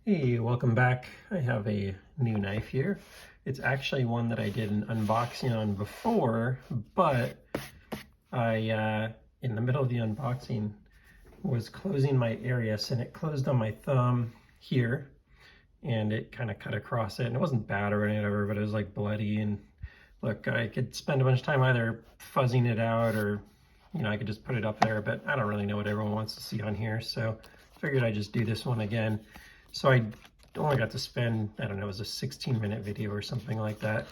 Hey, welcome back. I have a new knife here. It's actually one that I did an unboxing on before, but I, in the middle of the unboxing, was closing my Arius and it closed on my thumb here and it kind of cut across it. And it wasn't bad or whatever, but it was like bloody. And look, I could spend a bunch of time either fuzzing it out or, I could just put it up there, but I don't really know what everyone wants to see on here. So I figured I'd just do this one again. So I only got to spend, I don't know, it was a 16-minute video or something like that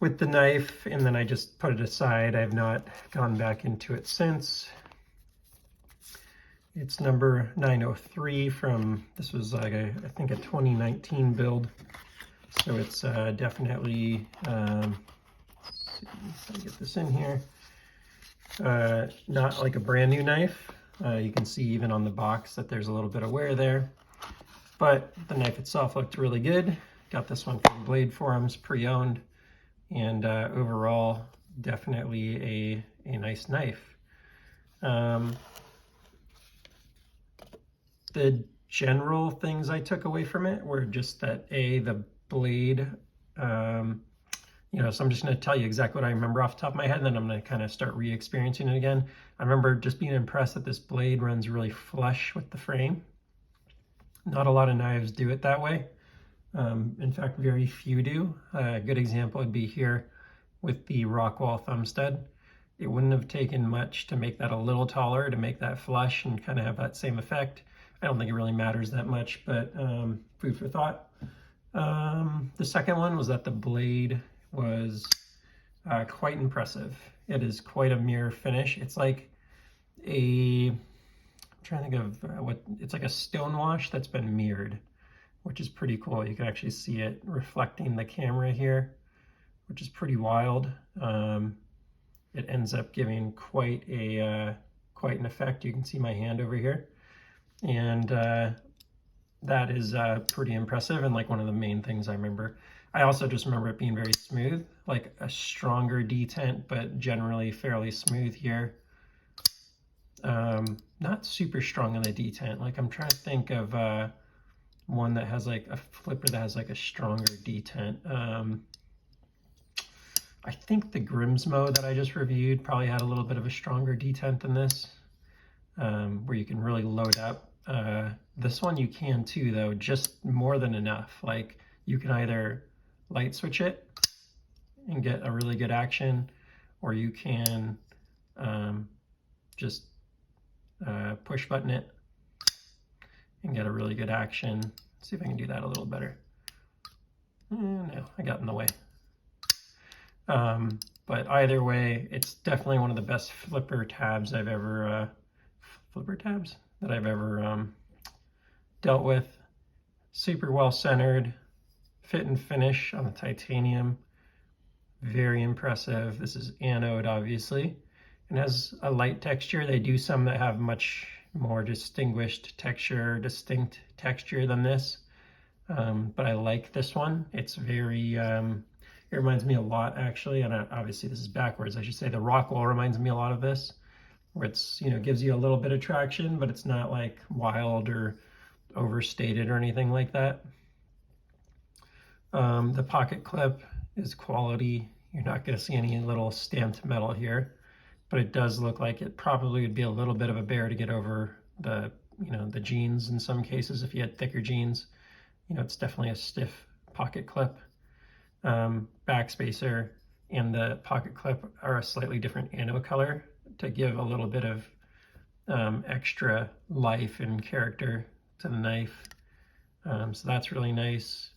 with the knife, and then I just put it aside. I have not gone back into it since. It's number 903 from, this was like I think a 2019 build. So it's definitely, let's see if I get this in here, not like a brand new knife. You can see even on the box that there's a little bit of wear there. But the knife itself looked really good. Got this one from Blade Forums, pre-owned, and overall, definitely a nice knife. The general things I took away from it were just that the blade, so I'm just going to tell you exactly what I remember off the top of my head, and then I'm going to kind of start re-experiencing it again. I remember just being impressed that this blade runs really flush with the frame. Not a lot of knives do it that way. In fact, very few do. A good example would be here with the Rockwall thumb stud. It wouldn't have taken much to make that a little taller, to make that flush and kind of have that same effect. I don't think it really matters that much, but food for thought. The second one was that the blade was quite impressive. It is quite a mirror finish. It's like I'm trying to think of it's like a stone wash that's been mirrored, which is pretty cool. You can actually see it reflecting the camera here, which is pretty wild. It ends up giving quite an effect. You can see my hand over here, and that is pretty impressive, and like one of the main things I remember. I also just remember it being very smooth, like a stronger detent, but generally fairly smooth here. Not super strong on the detent. Like I'm trying to think of one that has like a flipper that has like a stronger detent. I think the Grimsmo that I just reviewed probably had a little bit of a stronger detent than this, where you can really load up. This one you can too, though, just more than enough. Like you can either light switch it and get a really good action, or you can just push button it and get a really good action. Let's see if I can do that a little better. No, I got in the way. But either way, it's definitely one of the best flipper tabs I've ever dealt with. Super well centered, fit and finish on the titanium. Very impressive. This is anode, obviously, and has a light texture. They do some that have much more distinct texture than this, but I like this one. It's very it reminds me a lot, actually, and obviously this is backwards, I should say. The Rockwall reminds me a lot of this, where it's, gives you a little bit of traction, but it's not like wild or overstated or anything like that. The pocket clip is quality. You're not going to see any little stamped metal here, but it does look like it probably would be a little bit of a bear to get over the, the jeans in some cases. If you had thicker jeans, it's definitely a stiff pocket clip. Backspacer and the pocket clip are a slightly different anode color to give a little bit of extra life and character to the knife. So that's really nice.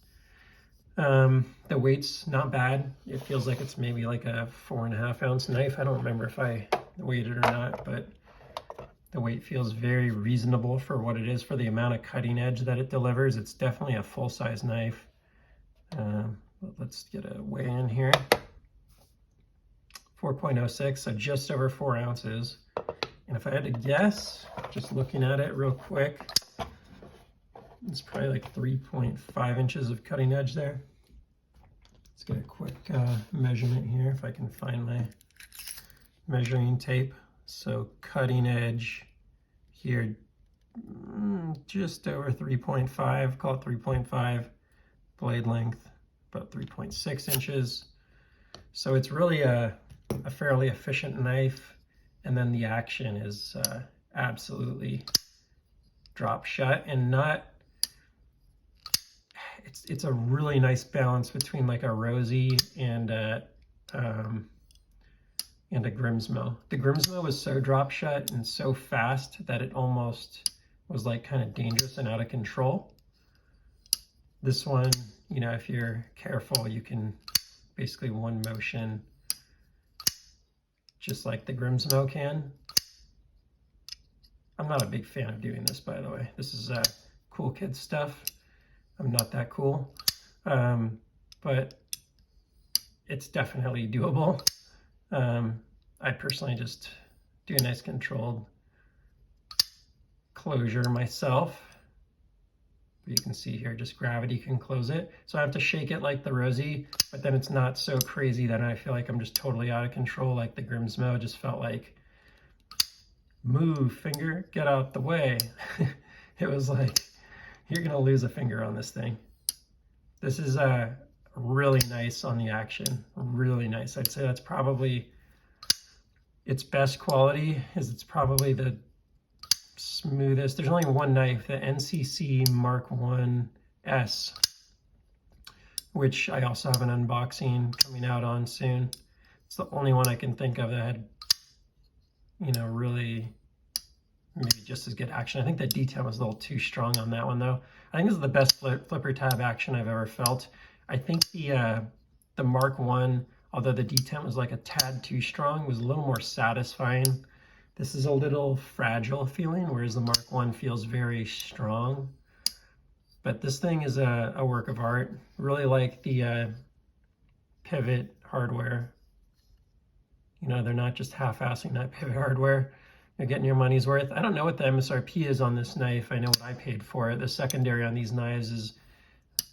The weight's not bad. It feels like it's maybe like a 4.5 ounce knife. I don't remember if I weighed it or not, but the weight feels very reasonable for what it is, for the amount of cutting edge that it delivers. It's definitely a full-size knife. Let's get a weigh in here. 4.06, so just over 4 ounces. And if I had to guess, just looking at it real quick, it's probably like 3.5 inches of cutting edge there. Let's get a quick measurement here if I can find my measuring tape. So cutting edge here, just over 3.5, call it 3.5, blade length, about 3.6 inches. So it's really a fairly efficient knife, and then the action is absolutely drop shut and not, it's a really nice balance between like a Rosy and a Grimsmo. The Grimsmo was so drop shut and so fast that it almost was like kind of dangerous and out of control. This one, you know, if you're careful, you can basically one motion, just like the Grimsmo can. I'm not a big fan of doing this, by the way. This is cool kid stuff. I'm not that cool, but it's definitely doable. I personally just do a nice controlled closure myself. You can see here, just gravity can close it. So I have to shake it like the Rosy, but then it's not so crazy that I feel like I'm just totally out of control like the Grimsmo. It just felt like, move, finger, get out the way. It was like, you're gonna lose a finger on this thing. This is really nice on the action, really nice. I'd say that's probably its best quality, is it's probably the smoothest. There's only one knife, the NCC Mark 1S, which I also have an unboxing coming out on soon. It's the only one I can think of that had, you know, really maybe just as good action. I think the detent was a little too strong on that one though. I think this is the best flipper tab action I've ever felt. I think the Mark 1, although the detent was like a tad too strong, was a little more satisfying. This is a little fragile feeling, whereas the Mark 1 feels very strong. But this thing is a work of art. Really like the pivot hardware. You know, they're not just half-assing that pivot hardware. You're getting your money's worth. I don't know what the MSRP is on this knife. I know what I paid for it. The secondary on these knives is,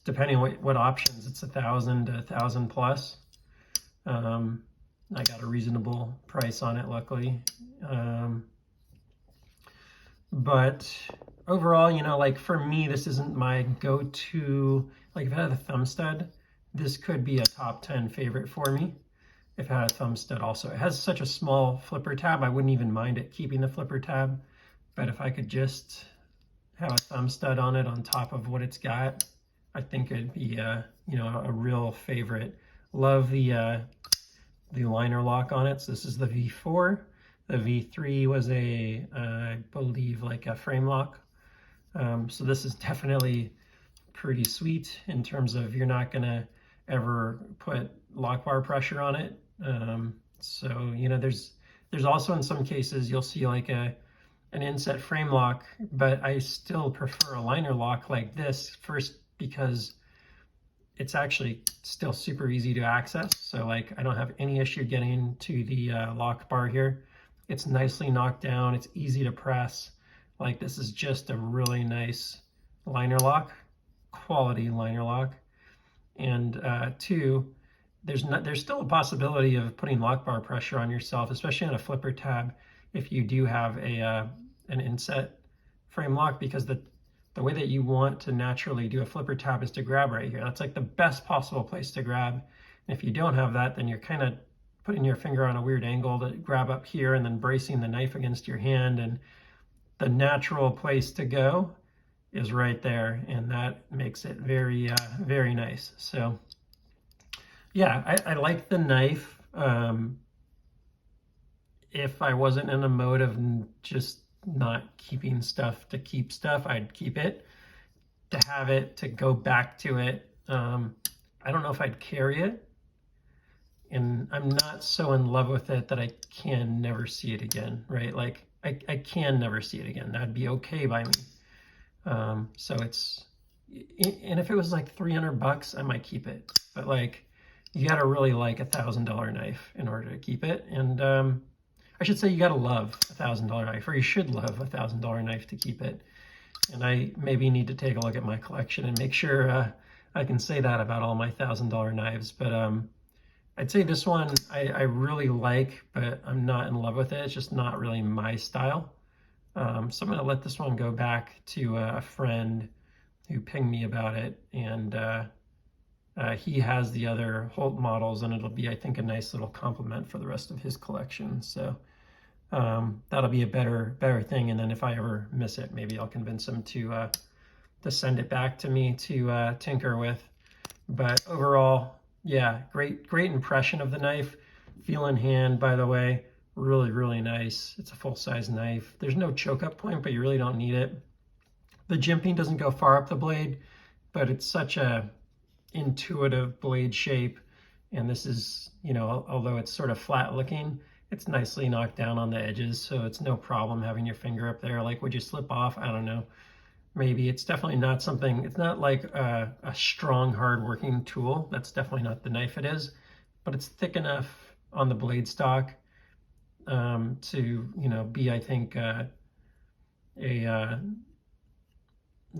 depending on what options, it's $1,000 to $1,000 plus. I got a reasonable price on it, luckily. But overall, you know, like for me, this isn't my go-to. Like if I had a thumb stud, this could be a top 10 favorite for me. If I had a thumb stud also. It has such a small flipper tab, I wouldn't even mind it keeping the flipper tab. But if I could just have a thumb stud on it on top of what it's got, I think it'd be you know, a real favorite. Love the liner lock on it. So this is the V4. The V3 was I believe like a frame lock. So this is definitely pretty sweet in terms of you're not gonna ever put lock bar pressure on it. So, you know, there's also in some cases you'll see like an inset frame lock, but I still prefer a liner lock like this, first because it's actually still super easy to access. So like I don't have any issue getting to the lock bar here. It's nicely knocked down. It's easy to press. Like this is just a really nice liner lock, quality liner lock. And two, there's still a possibility of putting lock bar pressure on yourself, especially on a flipper tab, if you do have an inset frame lock, because the way that you want to naturally do a flipper tab is to grab right here. That's like the best possible place to grab. And if you don't have that, then you're kind of putting your finger on a weird angle to grab up here and then bracing the knife against your hand. And the natural place to go is right there, and that makes it very, very nice. So yeah, I like the knife. If I wasn't in a mode of just not keeping stuff to keep stuff, I'd keep it. To have it, to go back to it, I don't know if I'd carry it. And I'm not so in love with it that I can never see it again, right? Like I can never see it again. That'd be okay by me. So it's, and if it was like $300, I might keep it. But like, you gotta really like $1,000 knife in order to keep it. And I should say you gotta love $1,000 knife, or you should love $1,000 knife to keep it. And I maybe need to take a look at my collection and make sure I can say that about all my $1,000 knives. But I'd say this one I really like, but I'm not in love with it. It's just not really my style. So I'm going to let this one go back to a friend who pinged me about it, and he has the other Holt models, and it'll be, I think, a nice little complement for the rest of his collection. So that'll be a better thing. And then if I ever miss it, maybe I'll convince him to send it back to me to tinker with. But overall, yeah, great impression of the knife. Feel in hand, by the way, really nice. It's a full-size knife. There's no choke up point, but you really don't need it. The jimping doesn't go far up the blade, but it's such a intuitive blade shape. And this is, you know, although it's sort of flat looking, it's nicely knocked down on the edges, so it's no problem having your finger up there. Like, would you slip off? I don't know. Maybe. It's definitely not something, it's not like a strong, hard working tool. That's definitely not the knife it is, but it's thick enough on the blade stock to, you know, be, I think, I'm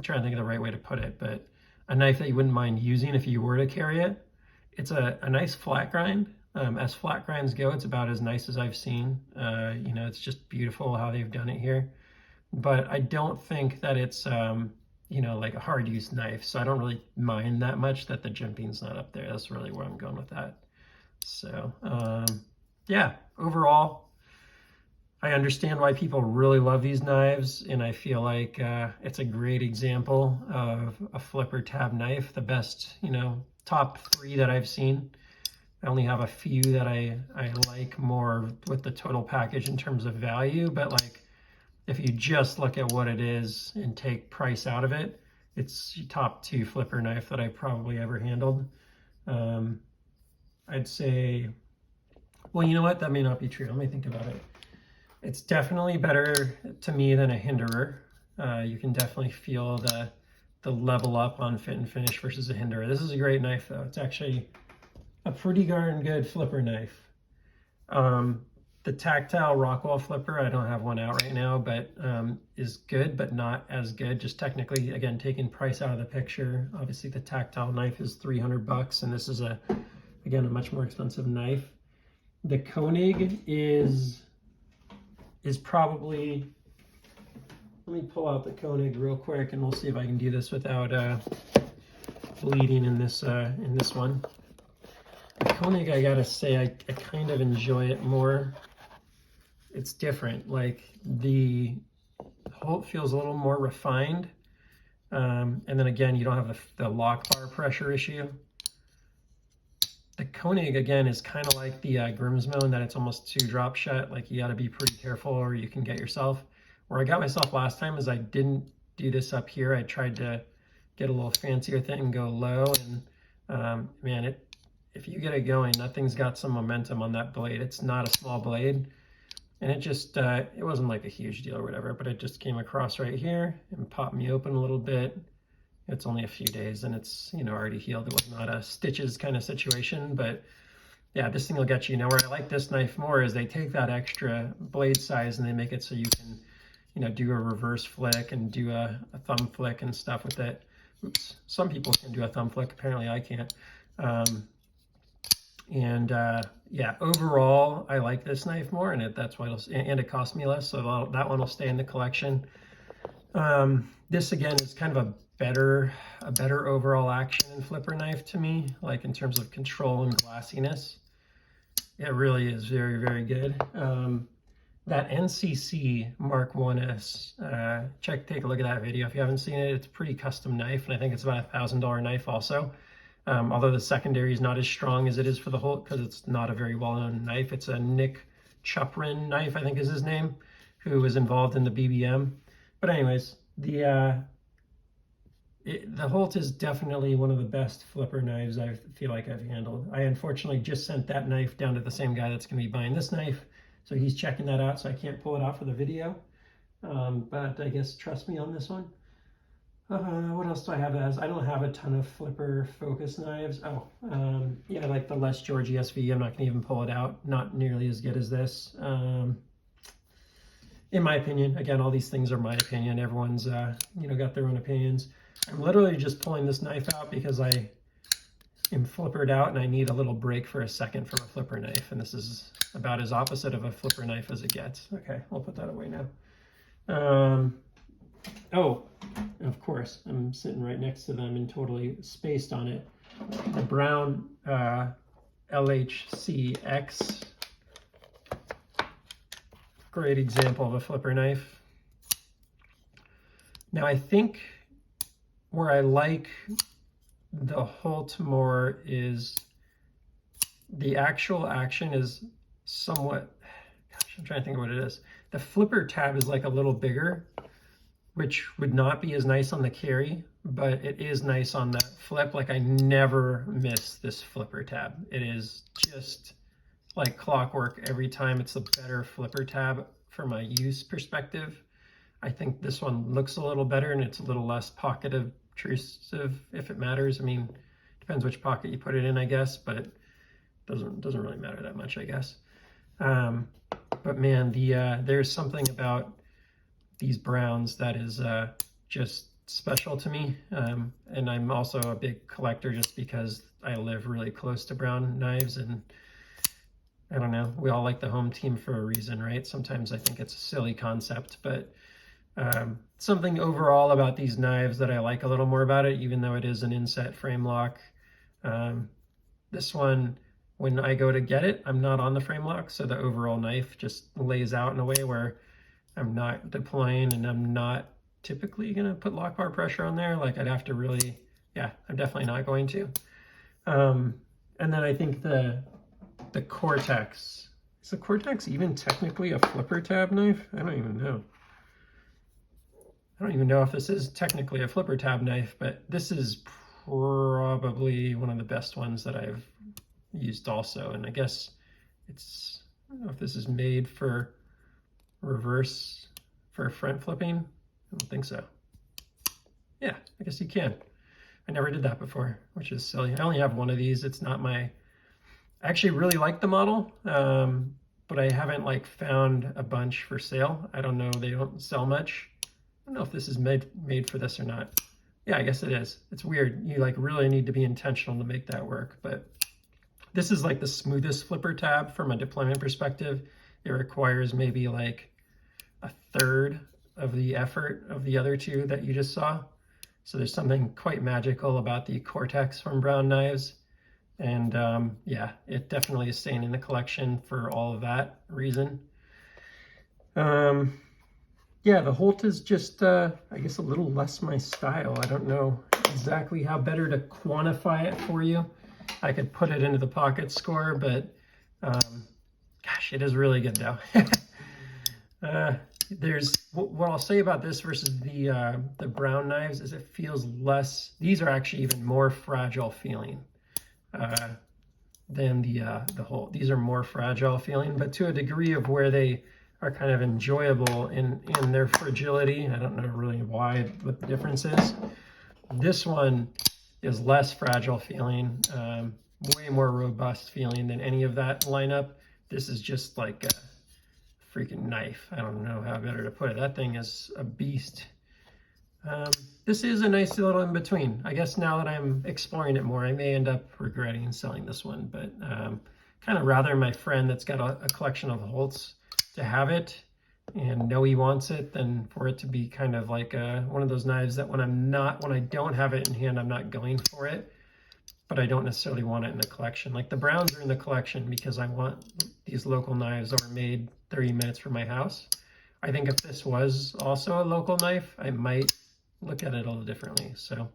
trying to think of the right way to put it, but a knife that you wouldn't mind using if you were to carry it. It's a nice flat grind. As flat grinds go, it's about as nice as I've seen. You know, it's just beautiful how they've done it here. But I don't think that it's, you know, like a hard use knife. So I don't really mind that much that the jimping's not up there. That's really where I'm going with that. So, yeah, overall, I understand why people really love these knives, and I feel like it's a great example of a flipper tab knife, the best, you know, top 3 that I've seen. I only have a few that I like more with the total package in terms of value, but like if you just look at what it is and take price out of it, it's top 2 flipper knife that I've probably ever handled. I'd say, well, you know what? That may not be true. Let me think about it. It's definitely better to me than a Hinderer. You can definitely feel the level up on fit and finish versus a Hinderer. This is a great knife though. It's actually a pretty darn good flipper knife. The tactile Rockwell flipper, I don't have one out right now, but is good, but not as good. Just technically, again, taking price out of the picture. Obviously the tactile knife is $300, and this is again, a much more expensive knife. The Koenig is probably, let me pull out the Koenig real quick and we'll see if I can do this without bleeding in this one. The Koenig, I gotta say, I kind of enjoy it more. It's different. Like the Holt feels a little more refined. And then again, you don't have the lock bar pressure issue. The Koenig, again, is kind of like the Grimsmo in that it's almost 2 drop shut. Like you got to be pretty careful or you can get yourself. Where I got myself last time is I didn't do this up here. I tried to get a little fancier thing and go low. And man, if you get it going, that thing's got some momentum on that blade. It's not a small blade. And it just, it wasn't like a huge deal or whatever, but it just came across right here and popped me open a little bit. It's only a few days and it's, you know, already healed. It was not a stitches kind of situation, but yeah, this thing will get you. Now, where I like this knife more is they take that extra blade size and they make it so you can, you know, do a reverse flick and do a thumb flick and stuff with it. Oops, some people can do a thumb flick. Apparently I can't. Yeah, overall, I like this knife more, and that's why it cost me less, so that one will stay in the collection. This again is kind of a better overall action and flipper knife to me, like in terms of control and glassiness. It really is very good. That NCC Mark 1S, take a look at that video if you haven't seen it. It's a pretty custom knife, and I think it's about a $1,000 knife also. Although the secondary is not as strong as it is for the Holt because it's not a very well-known knife. It's a Nick Chuprin knife, I think is his name, who was involved in the BBM. But anyways, the Holt is definitely one of the best flipper knives I feel like I've handled. I unfortunately just sent that knife down to the same guy that's going to be buying this knife, so he's checking that out, so I can't pull it out for the video. But I guess trust me on this one. What else do I have as? I don't have a ton of flipper focus knives. Oh, yeah, like the Les George ESV. I'm not going to even pull it out. Not nearly as good as this. In my opinion, again, all these things are my opinion. Everyone's, you know, got their own opinions. I'm literally just pulling this knife out because I am flippered out and I need a little break for a second from a flipper knife. And this is about as opposite of a flipper knife as it gets. Okay, we'll put that away now. Oh, of course, I'm sitting right next to them and totally spaced on it. The brown LHCX. Great example of a flipper knife. Now I think where I like the Holt more is the actual action is somewhat, gosh, I'm trying to think of what it is. The flipper tab is like a little bigger, which would not be as nice on the carry, but it is nice on the flip. Like I never miss this flipper tab. It is just like clockwork every time. It's a better flipper tab from a use perspective. I think this one looks a little better and it's a little less pocket obtrusive if it matters. I mean, depends which pocket you put it in, I guess, but it doesn't really matter that much, I guess. But man, there's something about these browns that is just special to me. And I'm also a big collector just because I live really close to brown knives, and I don't know, we all like the home team for a reason, right? Sometimes I think it's a silly concept, but something overall about these knives that I like a little more about it, even though it is an inset frame lock. This one, when I go to get it, I'm not on the frame lock, so the overall knife just lays out in a way where I'm not deploying, and I'm not typically gonna put lock bar pressure on there. Like I'd have to really, yeah, I'm definitely not going to. And then I think the Cortex, is the Cortex even technically a flipper tab knife? I don't even know. I don't even know if this is technically a flipper tab knife, but this is probably one of the best ones that I've used also. And I guess it's, I don't know if this is made for reverse, for front flipping. I don't think so. Yeah, I guess you can. I never did that before, which is silly. I only have one of these. It's not my, I actually really like the model, but I haven't like found a bunch for sale. I don't know, they don't sell much. I don't know if this is made for this or not. Yeah, I guess it is. It's weird. You like really need to be intentional to make that work, but this is like the smoothest flipper tab from a deployment perspective. It requires maybe like a third of the effort of the other two that you just saw. So there's something quite magical about the Cortex from Brown Knives. And yeah, it definitely is staying in the collection for all of that reason. Yeah, the Holt is just, I guess, a little less my style. I don't know exactly how better to quantify it for you. I could put it into the pocket score, but gosh, it is really good though. There's what I'll say about this versus the Brown Knives is it feels less, these are actually even more fragile feeling than the Holt. These are more fragile feeling, but to a degree of where they are kind of enjoyable in their fragility. I don't know really what the difference is. This one is less fragile feeling, way more robust feeling than any of that lineup. This is just like a freaking knife. I don't know how better to put it. That thing is a beast. This is a nice little in between. I guess now that I'm exploring it more, I may end up regretting selling this one, but kind of rather my friend that's got a collection of Holts to have it and know he wants it than for it to be kind of like one of those knives that when I don't have it in hand, I'm not going for it, but I don't necessarily want it in the collection. Like the Browns are in the collection because I want these local knives that were made 30 minutes from my house. I think if this was also a local knife, I might look at it a little differently. So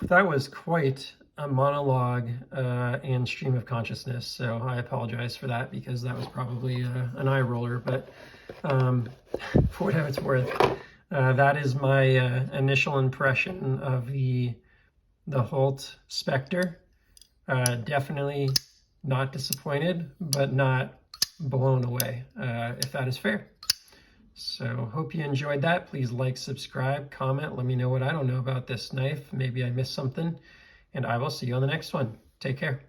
that was quite a monologue and stream of consciousness. So I apologize for that because that was probably an eye roller, but for whatever it's worth, that is my initial impression of the Holt Specter. Definitely not disappointed, but not blown away, if that is fair. So hope you enjoyed that. Please like, subscribe, comment, let me know what I don't know about this knife. Maybe I missed something, and I will see you on the next one. Take care.